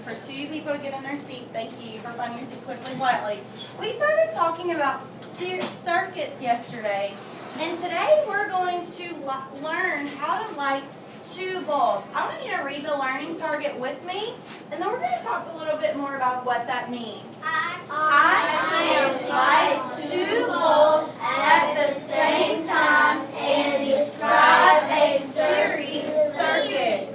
for 2 people to get in their seat. Thank you for finding your seat quickly and quietly. We started talking about circuits yesterday, and today we're going to learn how to light 2 bulbs. I want you to read the learning target with me, and then we're going to talk a little bit more about what that means. I can light 2 bulbs at the same time and describe a series circuit.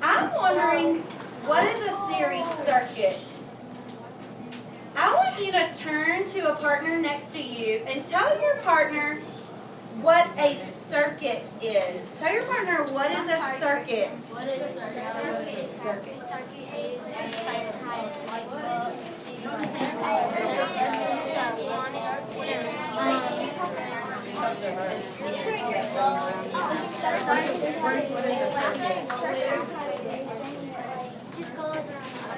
I'm wondering, what is a series circuit? I want you to turn to a partner next to you and tell your partner what a circuit is. Tell your partner, what is a circuit? What is a circuit? A circuit is a type of light bulb.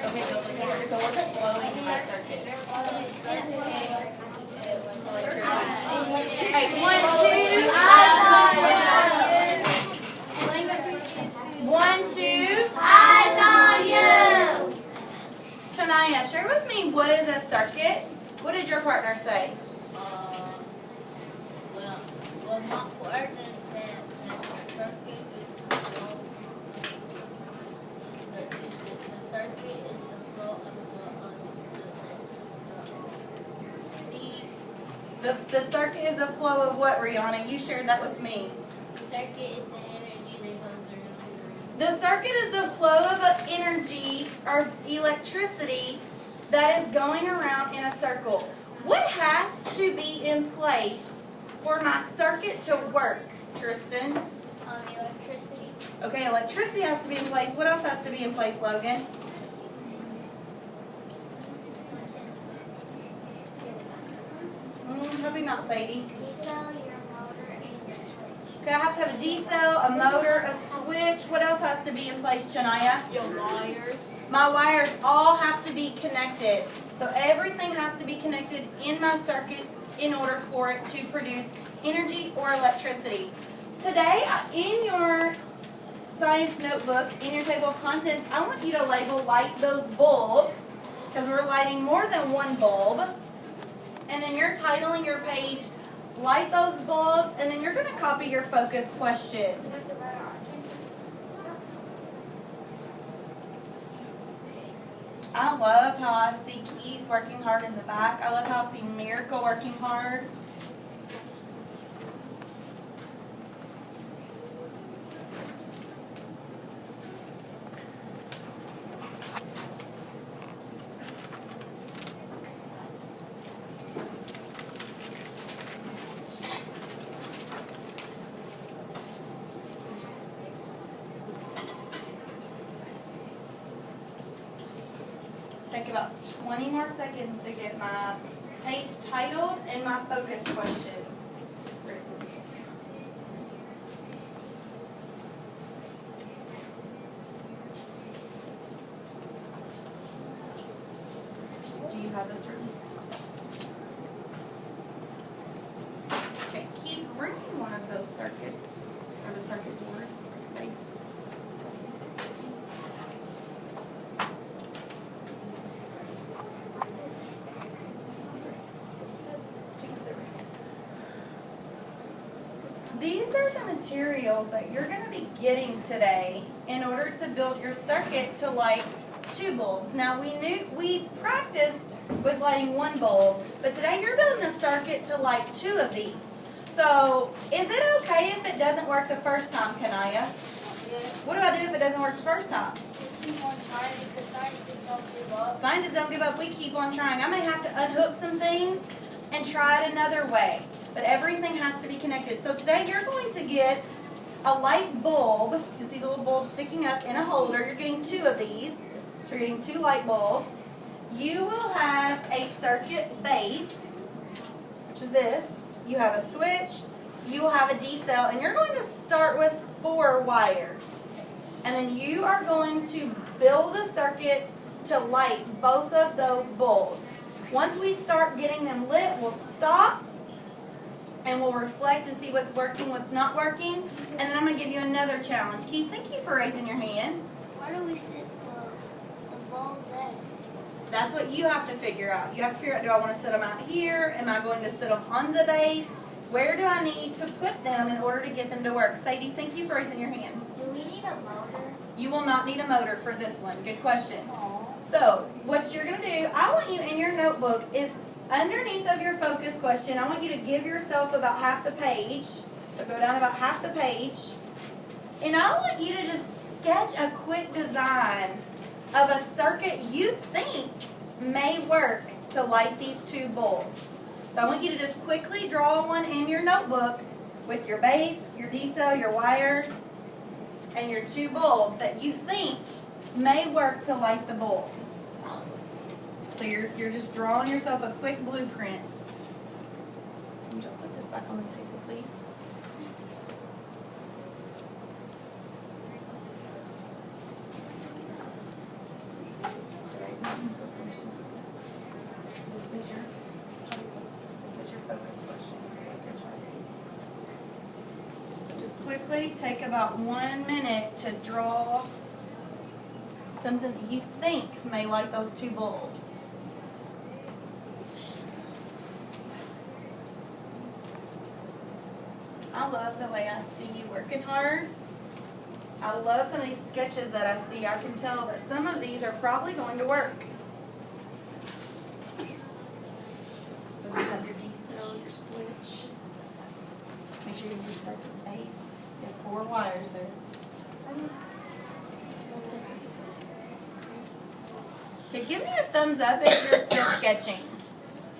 Okay, so what's a flowing in my circuit? Okay, 1, 2. 1, 2. Eyes on you. Shania, share with me, what is a circuit? What did your partner say? Well, my partner said that the circuit is the flow. The circuit is the flow of The circuit is the flow of what, Rihanna? You shared that with me. The circuit is the energy that goes around. The circuit is the flow of energy or electricity that is going around in a circle. What has to be in place for my circuit to work, Tristan? Electricity. Okay, electricity has to be in place. What else has to be in place, Logan? Help me out, Sadie. D-cell, your motor, and your switch. Okay, I have to have a D-cell, a motor, a switch. What else has to be in place, Shania? Your wires. My wires all have to be connected. So everything has to be connected in my circuit in order for it to produce energy or electricity. Today, in your science notebook, in your table of contents, I want you to label light those bulbs, because we're lighting more than one bulb. And then you're titling your page, light those bulbs, and then you're going to copy your focus question. I love how I see Keith working hard in the back. I love how I see Miracle working hard. Take about 20 more seconds to get my page titled and my focus question written. Do you have this written? Okay, Keith, bring me one of those circuits, or the circuit board, circuit base. These are the materials that you're going to be getting today in order to build your circuit to light 2 bulbs. Now we practiced with lighting 1 bulb, but today you're building a circuit to light 2 of these. So is it okay if it doesn't work the first time, Kanaya? Yes. What do I do if it doesn't work the first time? Keep on trying because scientists don't give up. Scientists don't give up. We keep on trying. I may have to unhook some things and try it another way. But everything has to be connected. So today you're going to get a light bulb. You can see the little bulb sticking up in a holder. You're getting 2 of these. So you're getting 2 light bulbs. You will have a circuit base, which is this. You have a switch. You will have a D-cell. And you're going to start with 4 wires. And then you are going to build a circuit to light both of those bulbs. Once we start getting them lit, we'll stop. And we'll reflect and see what's working, what's not working. And then I'm going to give you another challenge. Keith, thank you for raising your hand. Where do we sit the bulbs at? That's what you have to figure out. You have to figure out, do I want to sit them out here? Am I going to sit them on the base? Where do I need to put them in order to get them to work? Sadie, thank you for raising your hand. Do we need a motor? You will not need a motor for this one. Good question. So, what you're going to do, I want you in your notebook is underneath of your focus question, I want you to give yourself about half the page. So go down about half the page. And I want you to just sketch a quick design of a circuit you think may work to light these two bulbs. So I want you to just quickly draw one in your notebook with your base, your DC, your wires, and your two bulbs that you think may work to light the bulbs. So you're just drawing yourself a quick blueprint. Can you just set this back on the table, please? This is your focus question. This is like your target. So just quickly take about 1 minute to draw something that you think may light those two bulbs. I love the way I see you working hard. I love some of these sketches that I see. I can tell that some of these are probably going to work. So you have your D-cell, your switch. Make sure you have your circuit base. You have 4 wires there. Okay, give me a thumbs up if you're still sketching.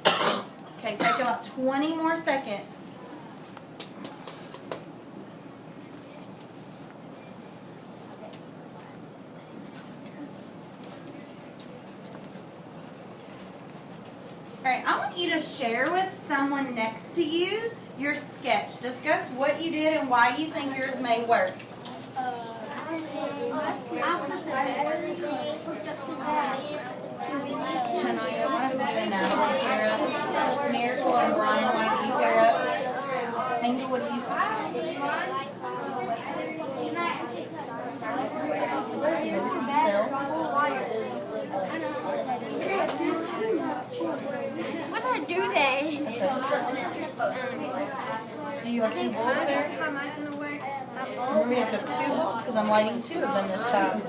Okay, take about 20 more seconds. Alright, I want you to share with someone next to you your sketch. Discuss what you did and why you think yours may work. Shania, why don't you and Natalie pair up? Miracle and Brian, why don't you pair up? Angel, what do you Why did I do that? Do you have 2 bulbs there? How am I going to work? Remember, we have to have 2 bulbs because I'm lighting 2 of them this time.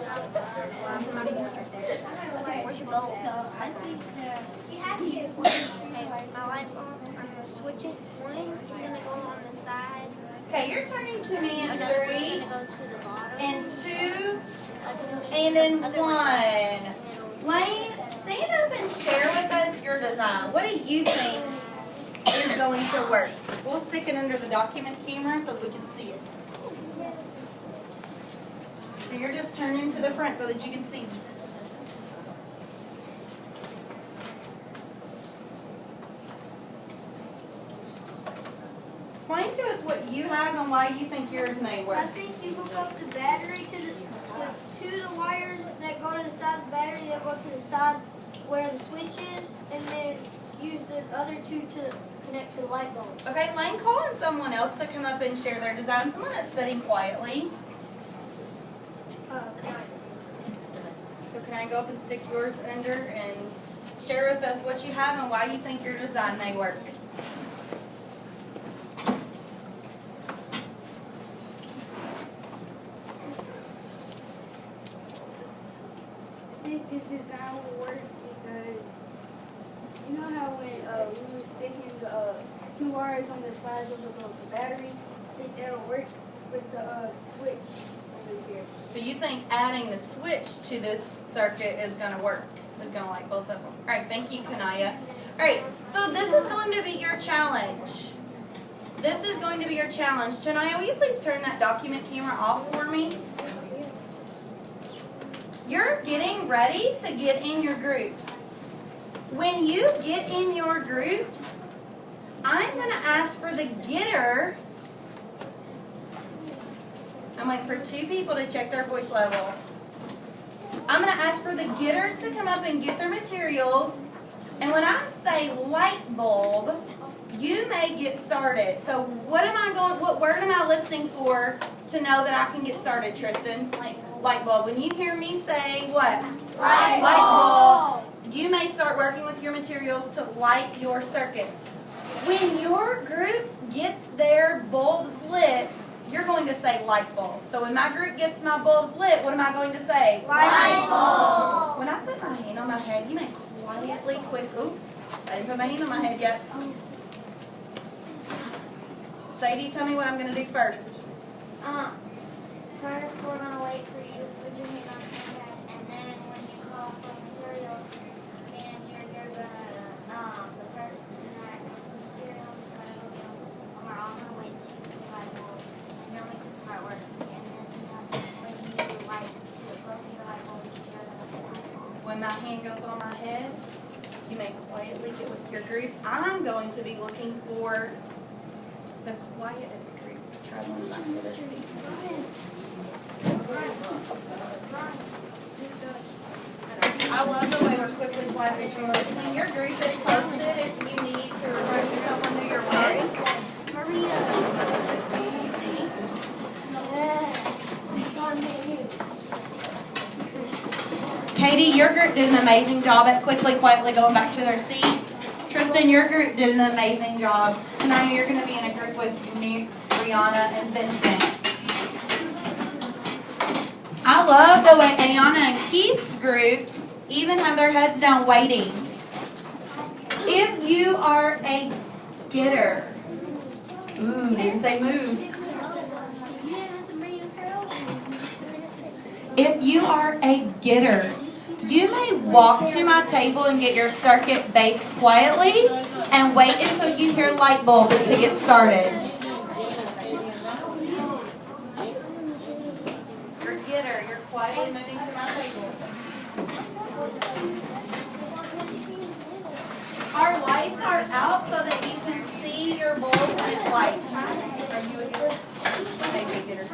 Where's your bulb? I think you have to. Okay, my light bulb, I'm going to switch it. One is going to go on the side. Okay, you're turning to me in Another one's 3, going to go to the bottom. in 2, and in 1. Lane, stand up and share with us your design. What do you think is going to work? We'll stick it under the document camera so that we can see it. So you're just turning to the front so that you can see. Explain to us what you have and why you think yours may work. I think you hook up the battery to the wires that go to the side of the battery, that go to the side where the switch is, and then use the other 2 to connect to the light bulb. Okay, Lane, call on someone else to come up and share their design. Someone that's sitting quietly. So can I go up and stick yours under and share with us what you have and why you think your design may work? I think this design will work because you know how when we were sticking the 2 wires on the sides of the battery, I think that'll work with the switch over here. So you think adding the switch to this circuit is going to work, is going to light both of them. All right, thank you, Kanaya. All right, so this is going to be your challenge. This is going to be your challenge. Janaya, will you please turn that document camera off for me? You're getting ready to get in your groups. When you get in your groups, I'm going to ask for the getter. I'm waiting for 2 people to check their voice level. I'm going to ask for the getters to come up and get their materials. And when I say light bulb, you may get started. So what word am I listening for to know that I can get started, Tristan? Light bulb. Light bulb. When you hear me say what? Light bulb. You may start working with your materials to light your circuit. When your group gets their bulbs lit, you're going to say light bulb. So when my group gets my bulbs lit, what am I going to say? Light bulb. When I put my hand on my head, you may quietly, oop, I didn't put my hand on my head yet. Sadie, tell me what I'm going to do first. First, we're going to wait for you to put your hand on your head, and then when you call for materials, then you're going to, the person that has the materials is going to go down, and we're all going to wait till you see light bulb, and then we can start working. And then when you light both your light bulbs, you're going to say light bulb. When my hand goes on my head, you may quietly get with your group. I'm going to be looking for the quietest group. Try one back to their seat. I love the way we're quickly, quietly transitioning. Your group is posted if you need to refresh yourself under your way. Hurry Katie, your group did an amazing job at quickly, quietly going back to their seat. Tristan, your group did an amazing job. And I know you're going to be in a group with me, Brianna, and Vincent. I love the way Ayana and Keith's groups even have their heads down waiting. If you are a getter, ooh, didn't say move. If you are a getter, you may walk to my table and get your circuit based quietly and wait until you hear light bulbs to get started. You're a getter. You're quietly moving to my table. Our lights are out so that you can see your bulbs with light. Are you a getter? Maybe a getter.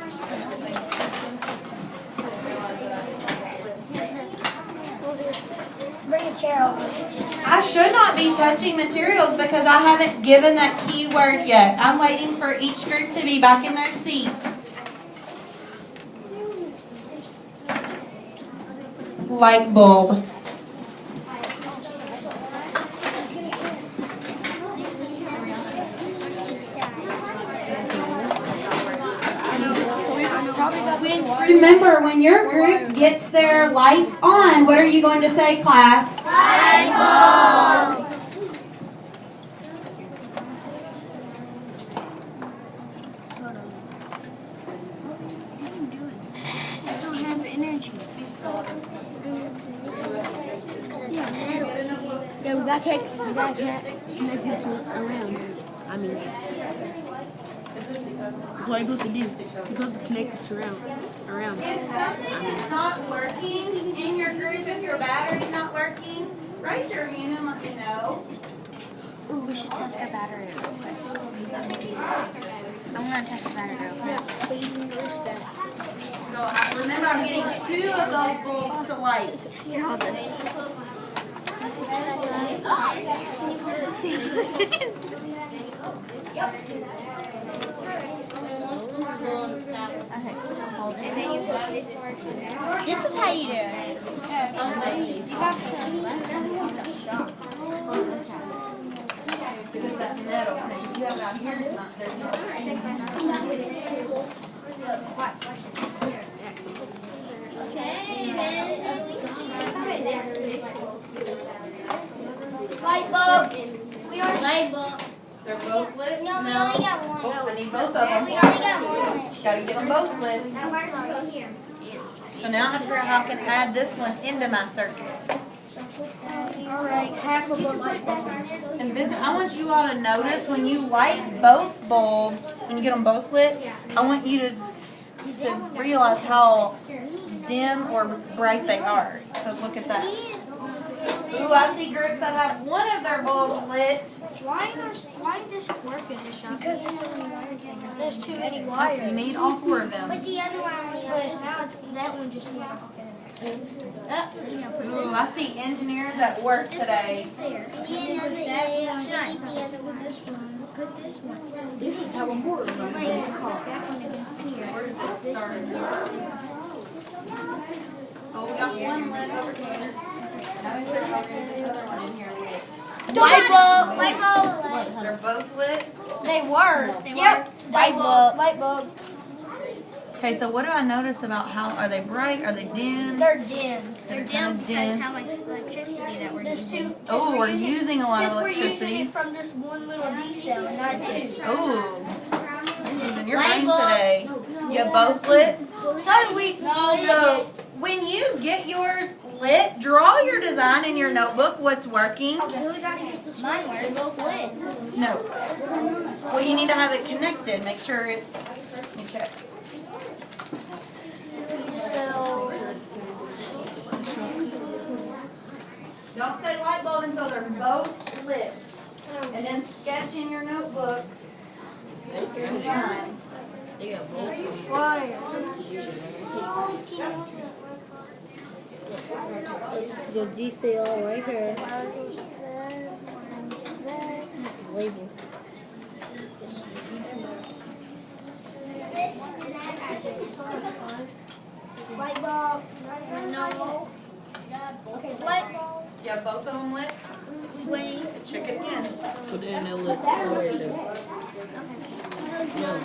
Bring a chair over. I should not be touching materials because I haven't given that key word yet. I'm waiting for each group to be back in their seats. Light bulb. Remember, when your group gets their lights on, what are you going to say, class? Light bulb. I don't have energy. Yeah, we got connected to around. I mean, that's what you're supposed to do. You're supposed to connect it around. If something is not working in your group, if your battery's not working, raise your hand and let me know. Ooh, we should test our battery real quick. I'm going to test the battery real quick. So remember, I'm getting 2 of those bulbs to light. Here, hold this. Okay, hold it. This is how you do it. Because that metal, if you have it out here, it's not, there's no. Light bulb. We are light bulb. They're both lit? No, we only got one. Oh, I need both of them. We only got one lit. Gotta get them both lit. Now where's it go here? So now I have to figure out how I can add this one into my circuit. Alright, half of a light bulb. And Vincent, I want you all to notice when you light both bulbs, when you get them both lit, I want you to realize how dim or bright they are. So look at that. Ooh, I see groups that have one of their bulbs lit. Why does this work in this shop? Because there's so many wires in there. There's too many wires. You need all 4 of them. Put the other one on the But other now side. that one just went off. Ooh, I see engineers at work today. There. And the other one. Put this one. This is how important it is. That one is here. Where's this started? Oh, we got one lit over here. Now we put this other one in here. Light bulb. Light bulb. They're both lit. They were. Yep. Light bulb. Light bulb. Okay, so what do I notice about how, are they bright, are they dim? They're dim. They're kinda dim because how much electricity that we're There's using. two. Oh, we're using a lot of We're using electricity. it from just one little D cell, not two. Oh, you're using your Light brain bulb. today. You both lit? So do we. So when you get yours lit, draw your design in your notebook, what's working. Mine were both lit. No. Well, you need to have it connected. Make sure it's, let me check. Don't say light bulb until they're both lit. And then sketch in your notebook your design. The DCL right here. Label. Light bulb. No. Okay, light bulb. You have both of them lit? Wait. Check it again. Put it in there, look. No.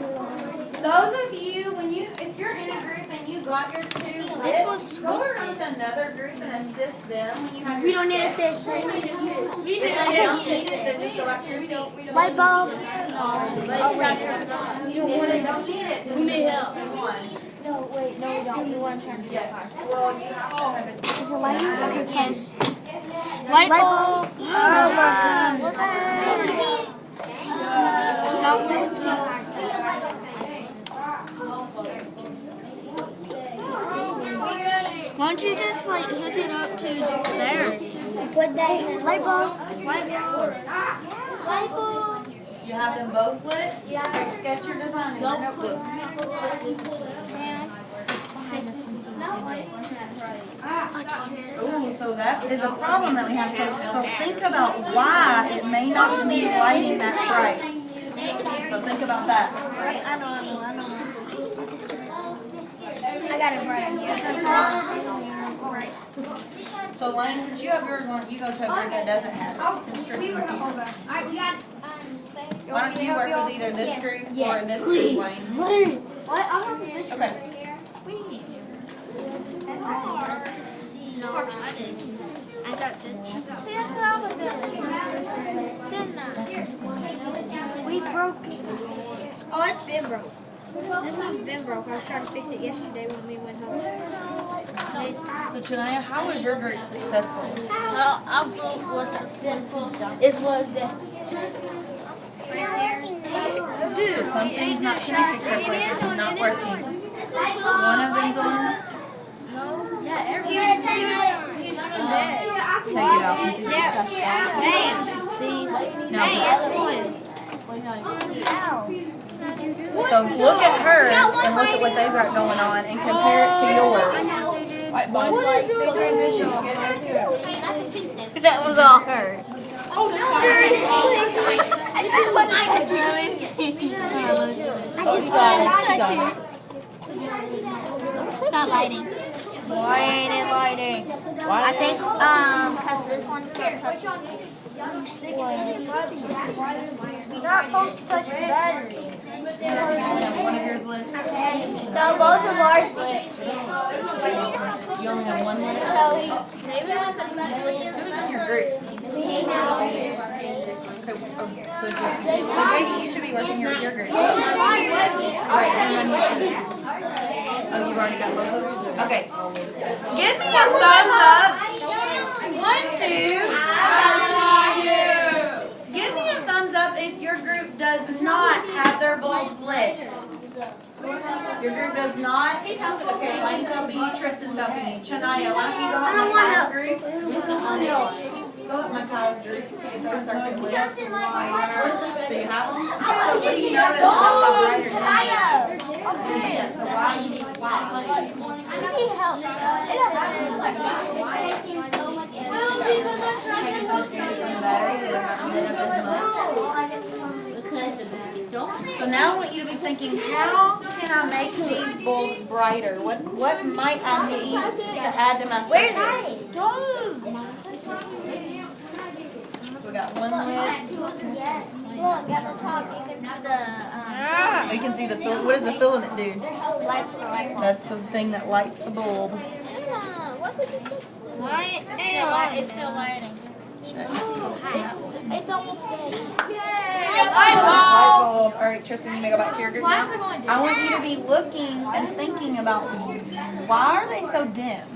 Those of you, if you're in a group and you got your two lit, one's go around twisted. to another group and assist them when you have your We don't need sketch. assist. If you don't need it, then just go back to your seat. Light bulb. If they don't need it, just do one. No, wait, no, we don't. We want to turn to Yes. Well, you have to have it. Is it light? Okay, Yes. Light bulb. Why don't you just like hook it up to there? Put that in. Light bulb. Light bulb. Light bulb. You have them both lit? Yeah. Sketch your design in your notebook. Ooh, so that is a problem that we have. So think about why it may not be lighting that bright. So think about that. I know. I got it right. So Lane, since you have yours, why don't you go to a group that doesn't have it? Since Tristan's here. Alright, we got. Why don't you work with either this group or this group, Lane? What? I'm working this. Okay. No, I didn't. I got this. See, that's what I was doing. We broke it. Oh, it's been broke. This one's been broke. I was trying to fix it yesterday when we went home. So Shania, how was your group successful? Well, our group was successful. It was the So something's not connected correctly. This is not working. One of them's on. Take it out and see what you got. So look at hers and look at what they've got going on and compare it to yours. that was all her. I just want to touch it. It's not lighting. Why ain't it lighting? I think cause this one can't touch. You're not supposed to touch the battery. One of yours lit. No, both of ours lit. You only have one lit. Maybe we could Who's in your group? Okay, so just okay, you should be working your group. Alright, oh, you've already got both of them? Okay. Give me a thumbs up. 1, 2. Give me a thumbs up if your group does not have their bulbs lit. Your group does not? Okay, Lane's helping you, Tristan's helping you. Shania, why don't you go help my Kyle's group? Go help my Kyle's group to get their circuit lit. So you have them? So what do you notice about the brighter than yeah, so why? So So now I want you to be thinking, how can I make these bulbs brighter? What might I need to add to my circuit? We got one lid. Look, at the top, you can see the, You can see the what does the filament do? lights for light. That's the thing that lights the bulb. It's still lighting. It's almost dead. Light bulb. All right, Tristan, you may go back to your group now. I want you to be looking and thinking about why are they so dim?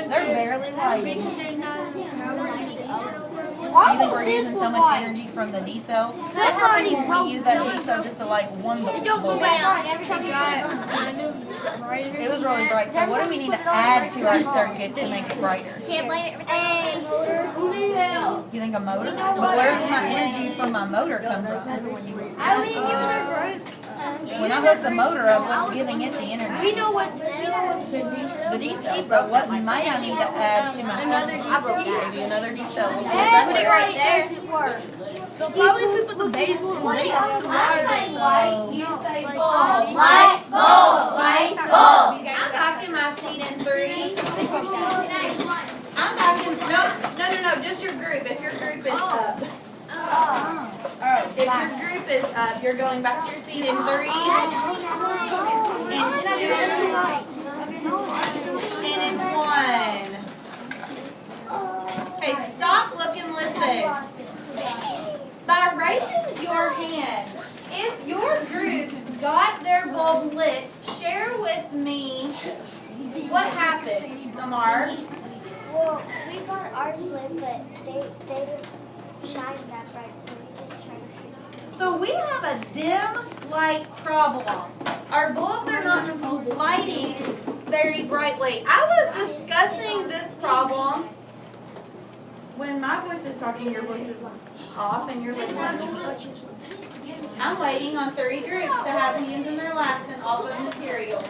They're barely lighting. Because there's not enough power in the Do you think we're using so much energy from the D cell? What happened when we use that D cell just to light one bulb? It It was really bright. So what do we need to add to our circuit to make it brighter? Can't blame everything. You think a motor? But where does my energy from my motor come from? I leave you in a group. When I hook the motor up, what's giving it the energy? We know what The D cell. So what might I need to add to my circuit? Maybe another D cell. We'll see if that's it. right there. Does it work? So probably if we put the base in, they have two I wires. say light, you say bulb. Light bulb. Light bulb. I'm knocking my seat in 3. I'm knocking, no, just your group. If your group is up. If your group is up, you're going back to your seat in 3, in 2, and in 1. Okay, stop, look, and listen. By raising your hand, if your group got their bulb lit, share with me what happened, Lamar. Well, we got ours lit, but they didn't shine that bright, so we just tried to fix it. So we have a dim light problem. Our bulbs are not lighting very brightly. I was discussing this problem. When my voice is talking, your voice is off and you're listening. I'm waiting on 3 groups to have hands in their laps and off of materials.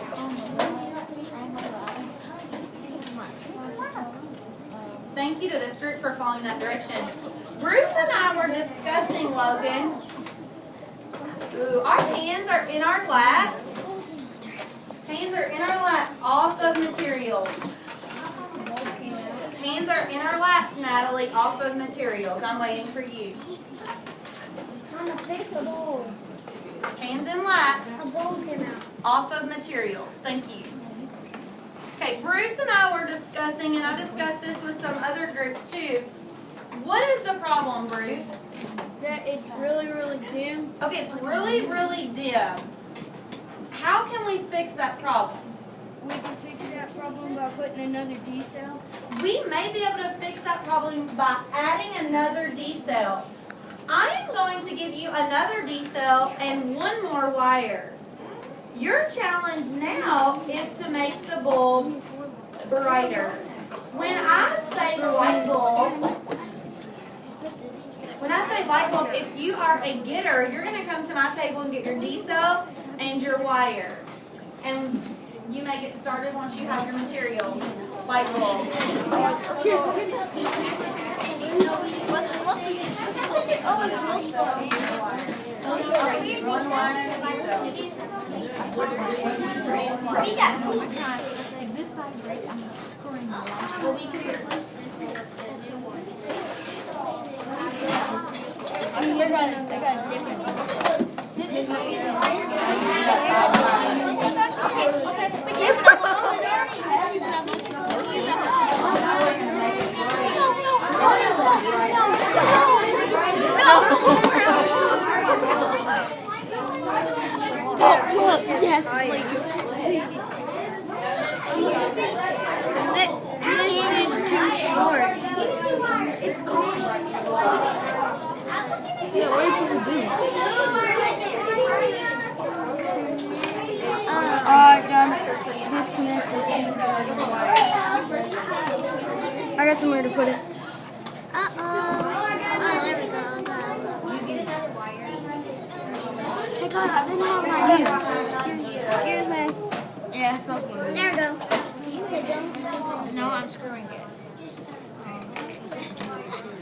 Thank you to this group for following that direction. Bruce and I were discussing, Logan. Ooh, our hands are in our laps. Hands are in our laps off of materials. Hands are in our laps, Natalie, off of materials. I'm waiting for you. I'm gonna fix the bulb. Hands in laps, A bulb came out. off of materials. Thank you. Okay, Bruce and I were discussing, and I discussed this with some other groups too. What is the problem, Bruce? That it's really, really dim. Okay, it's really, really dim. How can we fix that problem? We can fix that problem by putting another D cell. We may be able to fix that problem by adding another D cell. I am going to give you another D cell and one more wire. Your challenge now is to make the bulb brighter. When I say light bulb, if you are a getter, you're going to come to my table and get your D cell and your wire. And you may get started once you have your materials. Light bulb. One wire and a D cell. If this side breaks, I'm screwing it. They got different ones. This is what we do. Don't look. Yes, please. This is too short. Yeah, what are you supposed to do? Done. Disconnected. I got somewhere to put it. Uh-oh. Oh, there we go. Hey, God, I didn't have my Excuse me. Yeah, so There we go. no, I'm screwing it.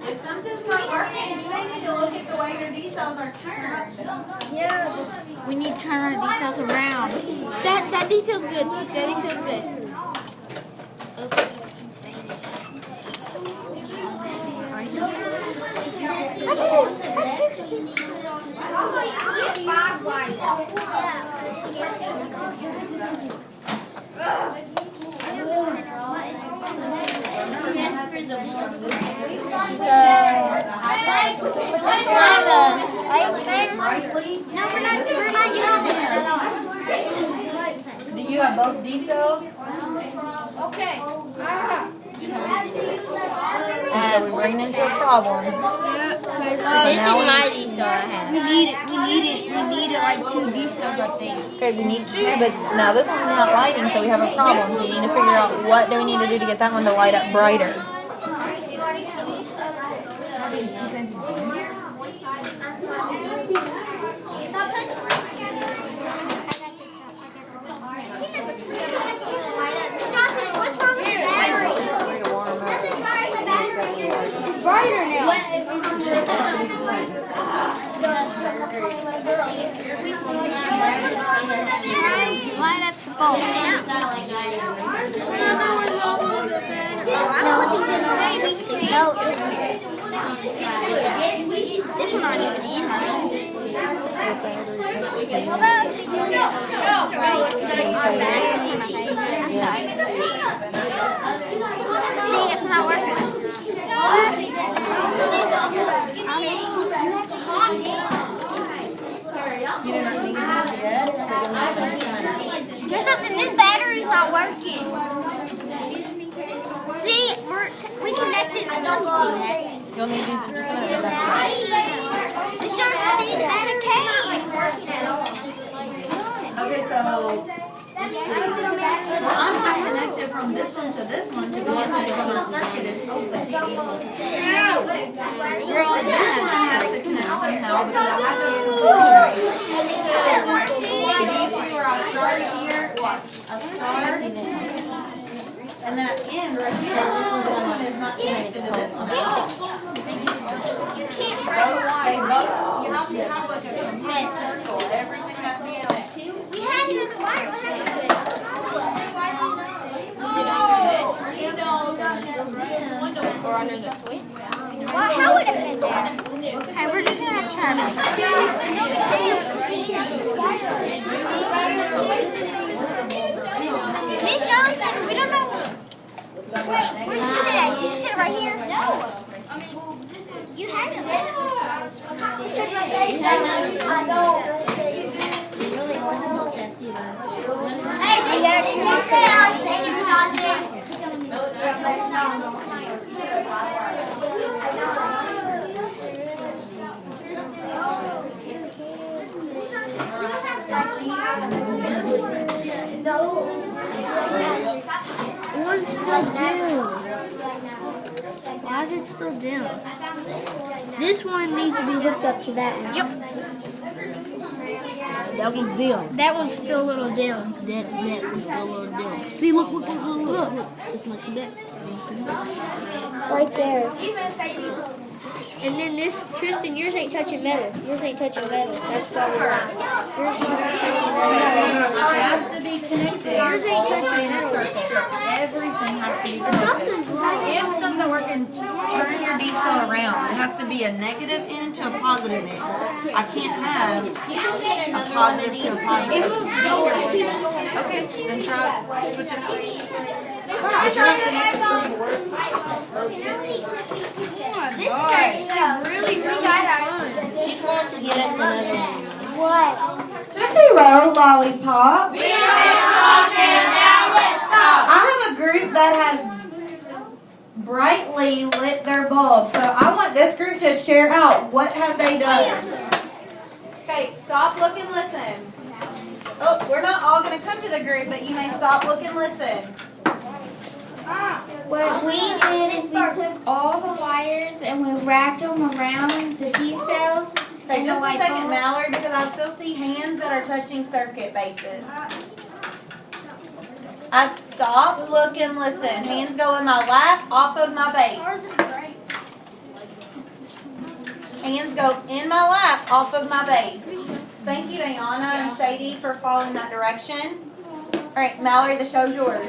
If something's not working, you may need to look at the way your D cells are turned. We need to turn our D cells around. That D cell's good. That D cell's good. Okay, I'm saying it. Do you have both D cells? Okay. So we ran into a problem. This is my D cell I have. We need it like 2 D cells, I think. Okay, we need two, but now this one's not lighting, so we have a problem. So you need to figure out what do we need to do to get that one to light up brighter. Stop touching. Miss Johnson, what's wrong with the battery? Nothing's wrong with the battery. It's brighter now. Light up the bulb. I know what these in the No, this one not even in. See, it's not working. This battery's not working. See, we connected. Let me see that. You'll need these in just a minute. It shows see the battery not working at all. Okay, so I'm not connected from this one to this one to be able to go the circuit is open. This one has to connect somehow because I have to do you see where I start here? Watch. I start and that end right here. This one is not connected to this one at all. You can't You have to have like a complete circle. Everything has to be connected. We had it in the wire. What happened to it? Or under the switch. Well, how would it have been there? Okay, we're just gonna have to try Miss Johnson, we don't know. Wait, where did you sit at? Did you sit right here? No. You had it. Hey, they got it. You said I was saying you One's still dim. Why is it still dim? This one needs to be hooked up to that one. Yep. That one's dim. That one's still a little dim. That's still a little dim. See, look. It's like that. right there. And then this, Tristan, yours ain't touching metal. Yours ain't touching metal. That's why we're yours ain't touching metal. I have to be connected. Yours ain't All the way touching in a metal. circle. Everything has to be connected. If something's working, turn your D cell around. It has to be a negative end to a positive end. I can't have a positive to a positive. Okay, then try switch it out. But you're not connected. This is actually really fun. She's going to get us another one. What? Tootsie Roll Lollipop. We are talking, now let's talk. I have a group that has brightly lit their bulb. So I want this group to share out. What have they done? Okay, stop, look, and listen. Oh, we're not all going to come to the group, but you may stop, look, and listen. What we did is we took all the wires and we wrapped them around the D cells. Okay, and just the a light second, bulbs. Mallory, because I still see hands that are touching circuit bases. I stop, look, and listen. Hands go in my lap, off of my base. hands go in my lap off of my base. Thank you, Ayana and Sadie, for following that direction. All right, Mallory, the show's yours.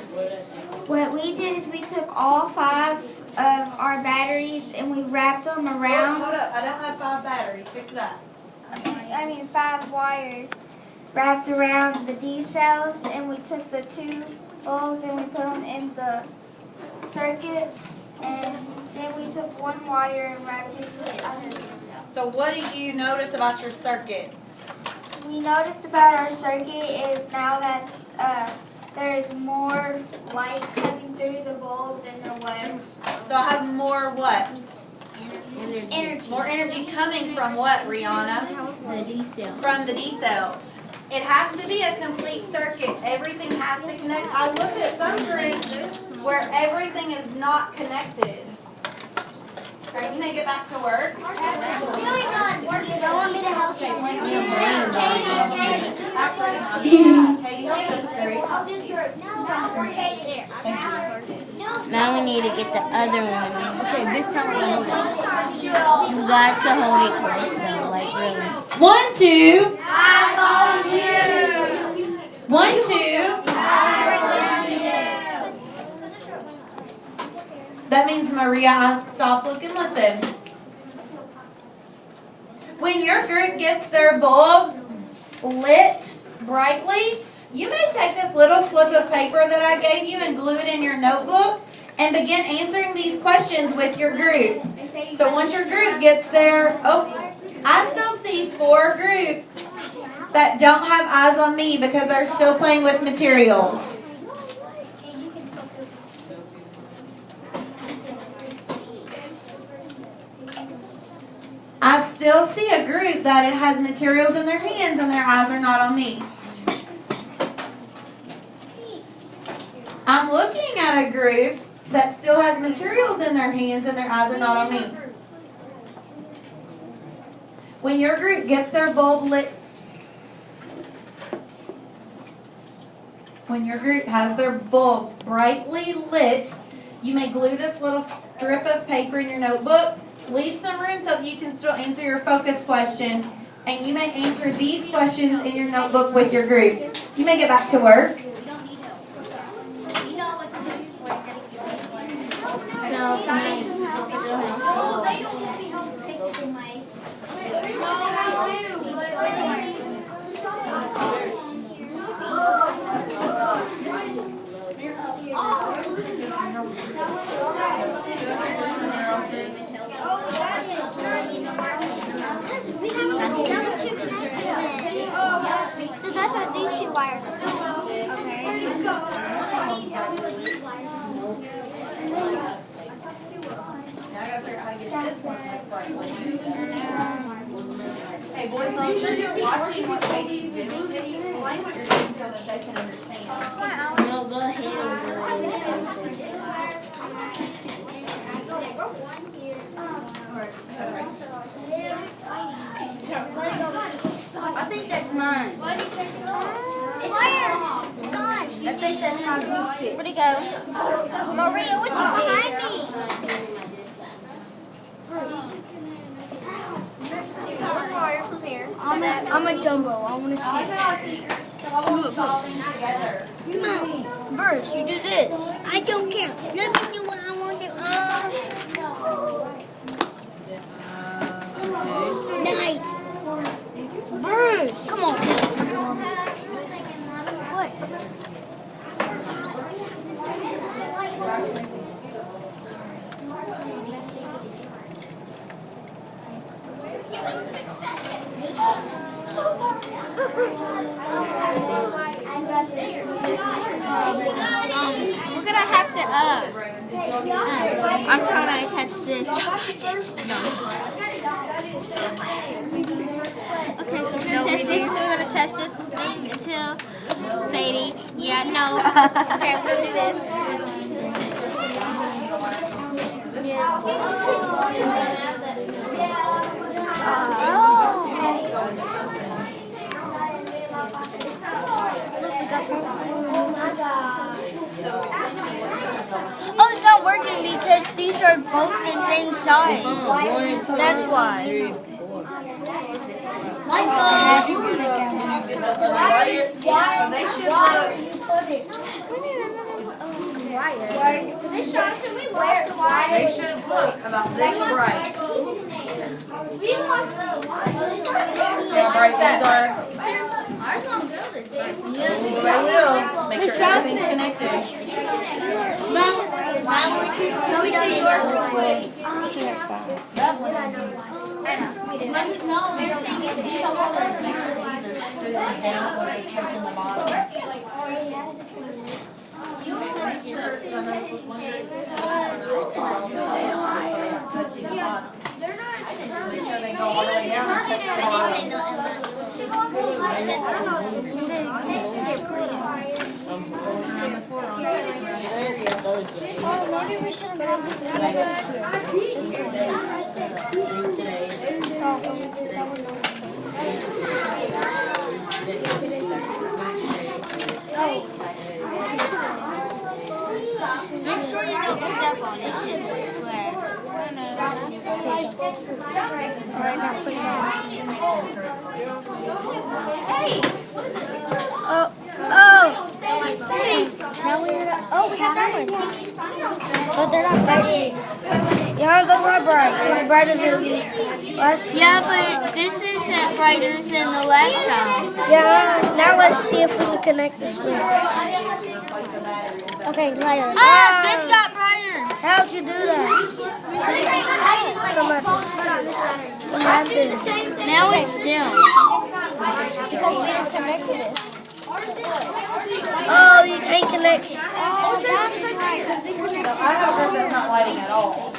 What we did is we took all 5 of our batteries and we wrapped them around. Hold up, I don't have 5 batteries. Fix that. 5 wires wrapped around the D cells, and we took the 2 bulbs and we put them in the circuits, and then we took 1 wire and wrapped it to the other D cell. So what do you notice about your circuit? We noticed about our circuit is now that there's more light coming through the bulb than there was. So I have more what? Energy. More energy coming from what, Rihanna? The D cell. From the D cell. It has to be a complete circuit. Everything has to connect. I looked at some groups where everything is not connected. All right, you may get back to work. You want me to help you? Katie, help this group. Now we need to get the other one. Okay, this time we're gonna hold it. You got to hold it close though, like really. 1, 2. 1, 2. That means Maria, stop, look, and listen. When your group gets their bulbs lit brightly, you may take this little slip of paper that I gave you and glue it in your notebook and begin answering these questions with your group. So once your group gets there, I still see 4 groups that don't have eyes on me because they're still playing with materials. I still see a group that it has materials in their hands and their eyes are not on me. I'm looking at a group that still has materials in their hands and their eyes are not on me. When your group gets their bulb lit, when your group has their bulbs brightly lit, you may glue this little strip of paper in your notebook. Leave some room so that you can still answer your focus question, and you may answer these questions in your notebook with your group. You may get back to work. So that's what these 2 wires are for. Now I gotta figure out how to get this one lit brightly. Hey boys, make sure you're watching what Katie's doing. Katie, explain what you're doing so that they can understand. No, go ahead and do it. I think that's mine. I think that's my glue stick. Where'd it go? Maria, what'd you do? Behind me. Wire from here. I'm a Dumbo. I want to see. Come Come on, Bruce, you do this. I don't care. Let me do what I want to do. Night. Bruce, come on. What? So sorry. We're gonna have to I'm trying to attach this. Okay, so we're gonna test this. So we're gonna test this thing until Sadie. Yeah, no. Okay, we're gonna do this. Oh, it's not working because these are both the same size. That's why. Did you get the other wire? So they should look. Miss Johnson, we lost the wire. They should look about this bright. We lost the wire. How bright these are? Ours won't build it. Well, they will. Make sure everything's connected. No, we don't need work real quick. Make sure these are screwed down so they're touching the bottom. Touching the bottom. Make sure they go all the way down and touch the bottom. Maybe we should have had Make sure you don't step on it. It's just glass. we got that one. But they're not bright. Yeah, those are bright. It's brighter than the last time. Yeah, but this isn't brighter than the last time. Yeah, now let's see if we can connect the switch. Okay, lighter. Ah, this got brighter. How'd you do that? What happened? Now it's dim. Oh, you ain't connected. I have a group that's not lighting at all.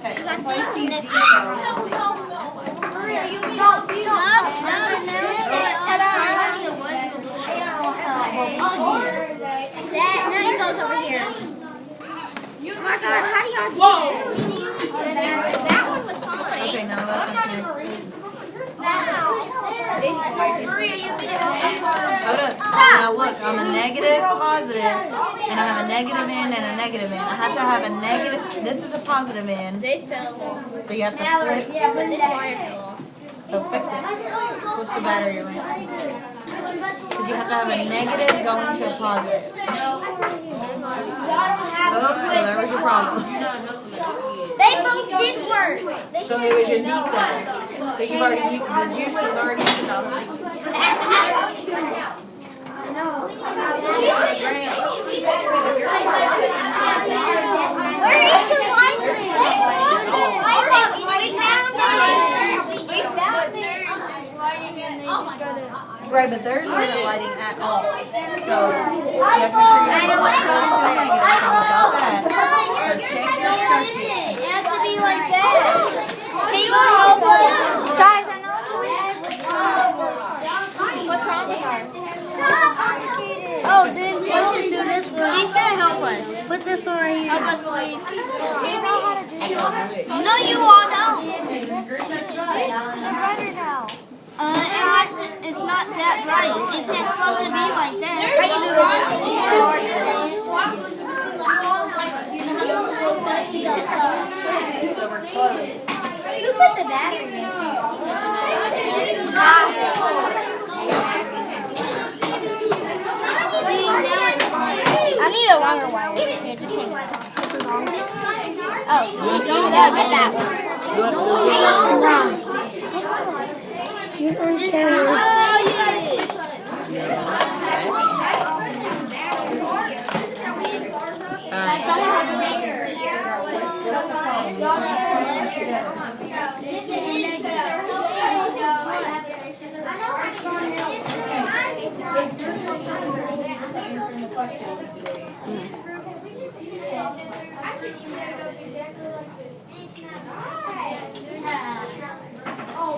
Okay, place these Now it goes over here. Oh my God, how do y'all do it? That one was fine. Okay, no, that's not connected. Hold up. Now look, I'm a negative, positive, and I have a negative end and a negative end. I have to have a negative. This is a positive end, This fell off. so you have to flip. But this wire fell off. So fix it. Flip the battery around. Because you have to have a negative going to a positive. Oh, so there was your problem. They both did work. So it was your D cells. So you've already, the juice was already used out of these. Where is the light? Right, but theirs wasn't lighting at all. So you have to make sure you have a positive to a negative. So without that, so check your circuit. It has to be like that. Can you help us? Guys, I know what's wrong with ours. Oh, then let's just do this one. She's gonna help us. Put this one right here. Help us, please. No, you all don't. It's not that bright. It's supposed to be like that. Who put the battery in? I need a longer wire. Yeah, just hang on. This is long. Oh, don't get that one. You're going to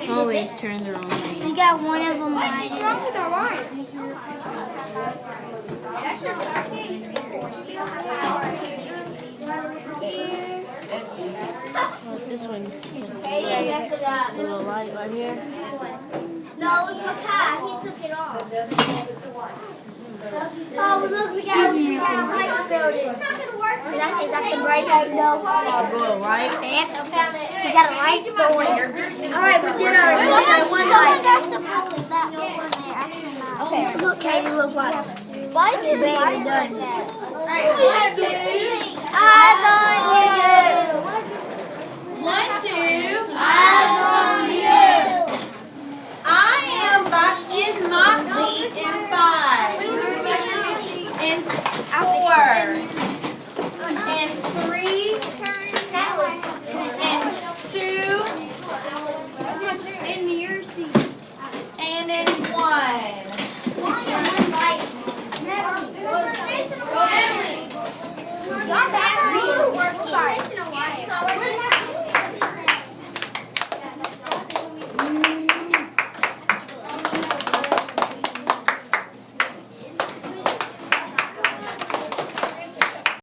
Always turn the wrong way. We got one of them right. What's wrong with our wires? This one. Hey, that's the Little light right here. No, it was Makai. He took it off. Oh, look, we got a light building. It's not gonna work. Is that the bright light? No. Go right. We got a light going. All right, we did our one light. Someone has to put that one there. Okay, look, Katie, look what. Why is it done? All right,